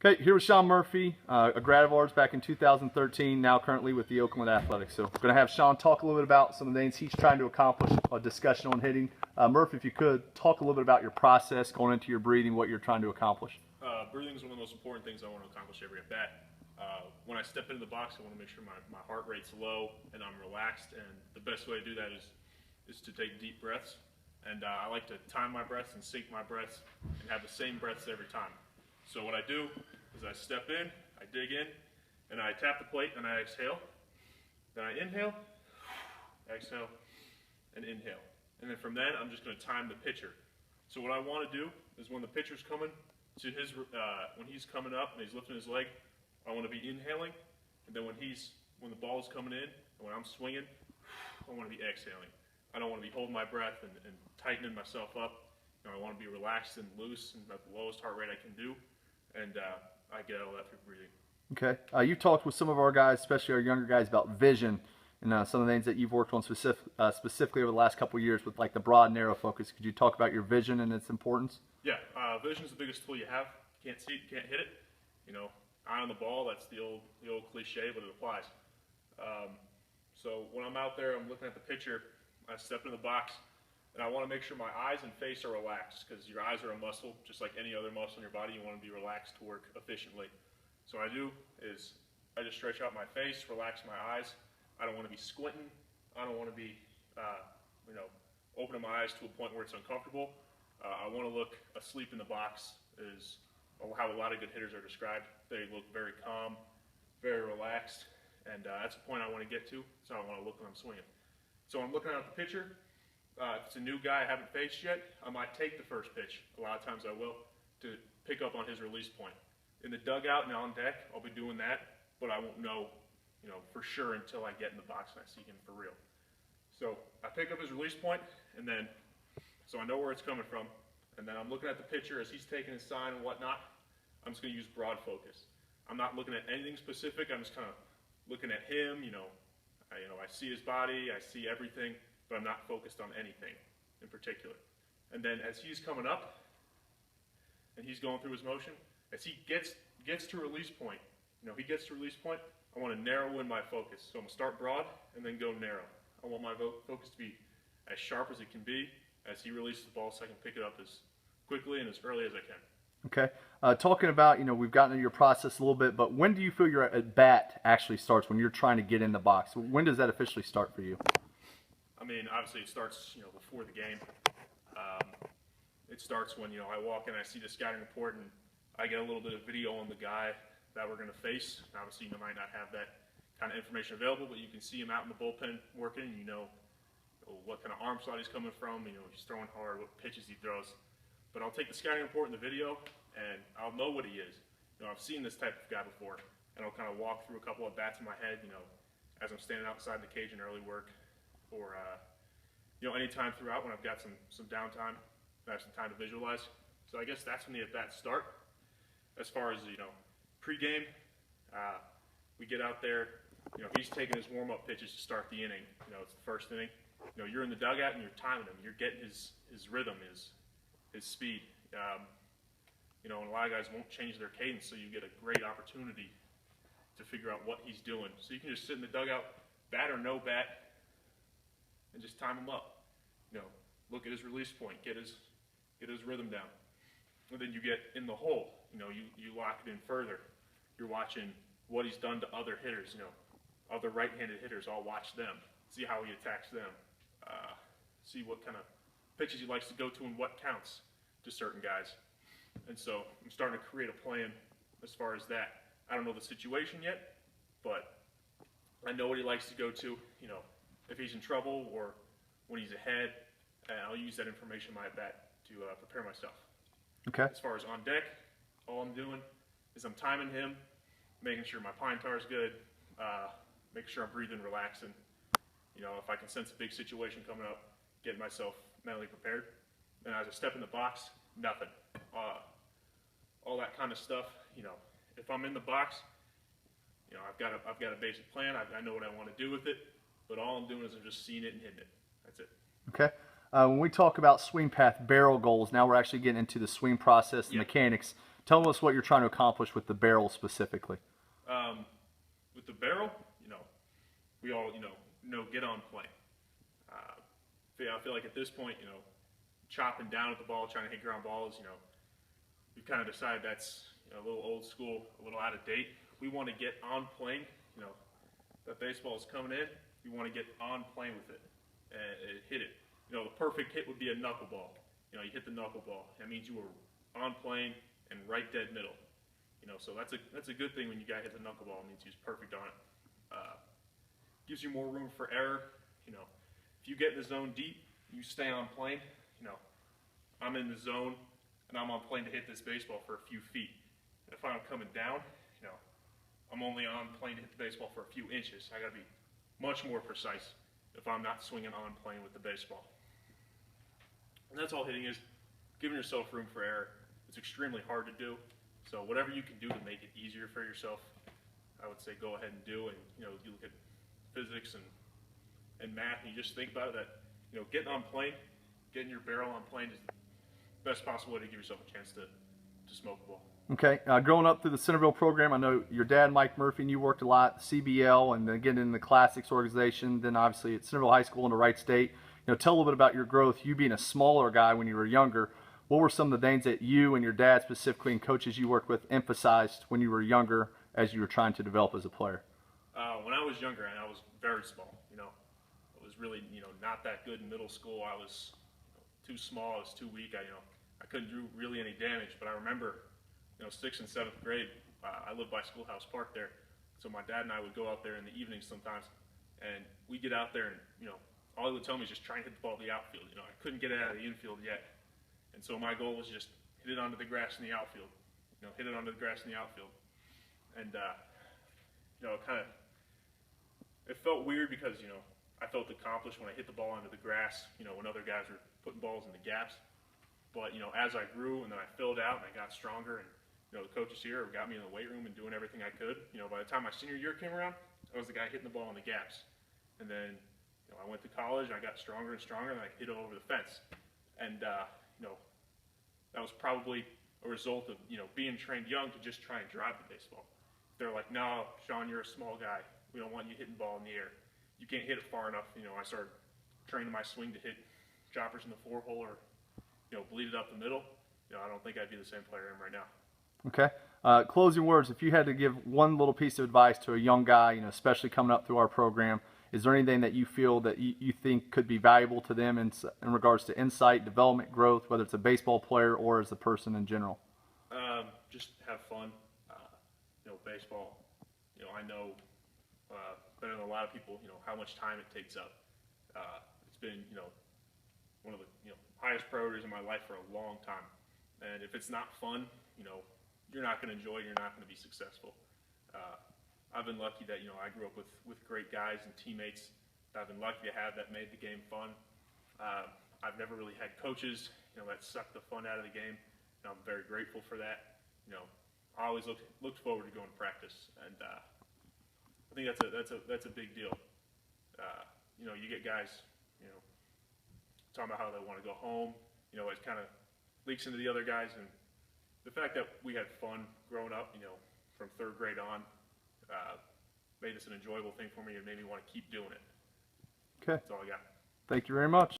Okay, here with Sean Murphy, a grad of ours back in 2013, now currently with the Oakland Athletics. So we're going to have Sean talk a little bit about some of the things he's trying to accomplish, a discussion on hitting. Murphy, if you could, talk a little bit about your process going into your breathing, what you're trying to accomplish. Breathing is one of the most important things I want to accomplish every at bat. When I step into the box, I want to make sure my heart rate's low and I'm relaxed, and the best way to do that is to take deep breaths. And I like to time my breaths and sync my breaths and have the same breaths every time. So what I do is I step in, I dig in, and I tap the plate and I exhale. Then I inhale, exhale, and inhale. And then from then, I'm just going to time the pitcher. So what I want to do is when the pitcher's coming to when he's coming up and he's lifting his leg, I want to be inhaling. And then when the ball is coming in and when I'm swinging, I want to be exhaling. I don't want to be holding my breath and tightening myself up. I want to be relaxed and loose and at the lowest heart rate I can do. And I get all that through breathing. Okay. You talked with some of our guys, especially our younger guys, about vision and some of the things that you've worked on specifically over the last couple of years with like the broad, narrow focus. Could you talk about your vision and its importance? Yeah, vision is the biggest tool you have. You can't see it, you can't hit it. Eye on the ball, that's the old cliche, but it applies. So when I'm out there, I'm looking at the pitcher, I step into the box, and I want to make sure my eyes and face are relaxed, because your eyes are a muscle, just like any other muscle in your body. You want to be relaxed to work efficiently. So what I do is I just stretch out my face, relax my eyes. I don't want to be squinting. I don't want to be, opening my eyes to a point where it's uncomfortable. I want to look asleep in the box is how a lot of good hitters are described. They look very calm, very relaxed, and that's the point I want to get to. So I want to look when I'm swinging. So I'm looking at the pitcher. If it's a new guy I haven't faced yet, I might take the first pitch. A lot of times I will, to pick up on his release point. In the dugout and on deck, I'll be doing that, but I won't know, for sure until I get in the box and I see him for real. So I pick up his release point, and then, so I know where it's coming from, and then I'm looking at the pitcher as he's taking his sign and whatnot. I'm just going to use broad focus. I'm not looking at anything specific. I'm just kind of looking at him. I see his body, I see everything, but I'm not focused on anything in particular. And then as he's coming up and he's going through his motion, as he gets to release point, I want to narrow in my focus. So I'm going to start broad and then go narrow. I want my focus to be as sharp as it can be as he releases the ball, so I can pick it up as quickly and as early as I can. Okay. Talking about, we've gotten into your process a little bit, but when do you feel your at bat actually starts when you're trying to get in the box? When does that officially start for you? I mean, obviously it starts, before the game. It starts when, I walk in, I see the scouting report, and I get a little bit of video on the guy that we're going to face. Obviously, you might not have that kind of information available, but you can see him out in the bullpen working, and you know what kind of arm slot he's coming from, he's throwing hard, what pitches he throws. But I'll take the scouting report and the video, and I'll know what he is. I've seen this type of guy before, and I'll kind of walk through a couple of bats in my head, as I'm standing outside the cage in early work, or any time throughout when I've got some downtime, I have some time to visualize. So I guess that's when the at-bats start. As far as pre-game, we get out there. He's taking his warm-up pitches to start the inning. It's the first inning. You're in the dugout and you're timing him. You're getting his rhythm, his speed. And a lot of guys won't change their cadence, so you get a great opportunity to figure out what he's doing. So you can just sit in the dugout, bat or no bat, and just time him up. Look at his release point, get his rhythm down. And then you get in the hole. You lock it in further. You're watching what he's done to other hitters. Other right-handed hitters. I'll watch them, see how he attacks them, see what kind of pitches he likes to go to and what counts to certain guys. And so I'm starting to create a plan as far as that. I don't know the situation yet, but I know what he likes to go to, if he's in trouble or when he's ahead, and I'll use that information in my bat to prepare myself. Okay. As far as on deck, all I'm doing is I'm timing him, making sure my pine tar is good, making sure I'm breathing, relaxing. If I can sense a big situation coming up, getting myself mentally prepared. And as I step in the box, nothing. All that kind of stuff. If I'm in the box, I've got a basic plan. I know what I want to do with it. But all I'm doing is I'm just seeing it and hitting it. That's it. Okay. When we talk about swing path barrel goals, now we're actually getting into the swing process, the mechanics. Tell us what you're trying to accomplish with the barrel specifically. With the barrel, we all, get on play. I feel like at this point, chopping down at the ball, trying to hit ground balls, we've kind of decided that's a little old school, a little out of date. We want to get on playing, that baseball is coming in, you want to get on playing with it and hit it. The perfect hit would be a knuckleball. You hit the knuckleball. That means you were on plane and right dead middle. So that's a good thing when you got hit the knuckleball. It means he's perfect on it. Gives you more room for error. If you get in the zone deep, you stay on plane. I'm in the zone and I'm on plane to hit this baseball for a few feet. And if I'm coming down, I'm only on plane to hit the baseball for a few inches. I got to be much more precise if I'm not swinging on plane with the baseball. And that's all hitting is, giving yourself room for error. It's extremely hard to do. So whatever you can do to make it easier for yourself, I would say go ahead and do. And you look at physics and math, and you just think about it that getting on plane, getting your barrel on plane is the best possible way to give yourself a chance to smoke a ball. Okay, growing up through the Centerville program, I know your dad, Mike Murphy, and you worked a lot, CBL, and then again in the Classics organization, then obviously at Centerville High School and the Wright State. Tell a little bit about your growth, you being a smaller guy when you were younger. What were some of the things that you and your dad specifically and coaches you worked with emphasized when you were younger as you were trying to develop as a player? When I was younger, and I was very small, I was really, not that good in middle school. I was too small, I was too weak. I couldn't do really any damage, but I remember 6th and 7th grade, I lived by Schoolhouse Park there, so my dad and I would go out there in the evenings sometimes, and we'd get out there and, all he would tell me is just try and hit the ball to the outfield. I couldn't get it out of the infield yet, and so my goal was just hit it onto the grass in the outfield, hit it onto the grass in the outfield, and, it felt weird because, I felt accomplished when I hit the ball onto the grass, when other guys were putting balls in the gaps, but, as I grew and then I filled out and I got stronger and, the coaches here got me in the weight room and doing everything I could. By the time my senior year came around, I was the guy hitting the ball in the gaps. And then, I went to college, and I got stronger and stronger, and I hit it over the fence. And, that was probably a result of, being trained young to just try and drive the baseball. They're like, no, Sean, you're a small guy. We don't want you hitting the ball in the air. You can't hit it far enough. I started training my swing to hit choppers in the 4-hole or, bleed it up the middle. I don't think I'd be the same player I am right now. Okay. Closing words, if you had to give one little piece of advice to a young guy, especially coming up through our program, is there anything that you feel that you think could be valuable to them in regards to insight, development, growth, whether it's a baseball player or as a person in general? Just have fun. Baseball, I know better than a lot of people, how much time it takes up. It's been, one of the, highest priorities in my life for a long time. And if it's not fun, you're not going to enjoy it, you're not going to be successful. I've been lucky that, I grew up with great guys and teammates that I've been lucky to have that made the game fun. I've never really had coaches, that sucked the fun out of the game. I'm very grateful for that. I always looked forward to going to practice, and I think that's a big deal. You get guys, talking about how they want to go home. It kind of leaks into the other guys, and the fact that we had fun growing up, from 3rd grade on, made this an enjoyable thing for me and made me want to keep doing it. Okay. That's all I got. Thank you very much.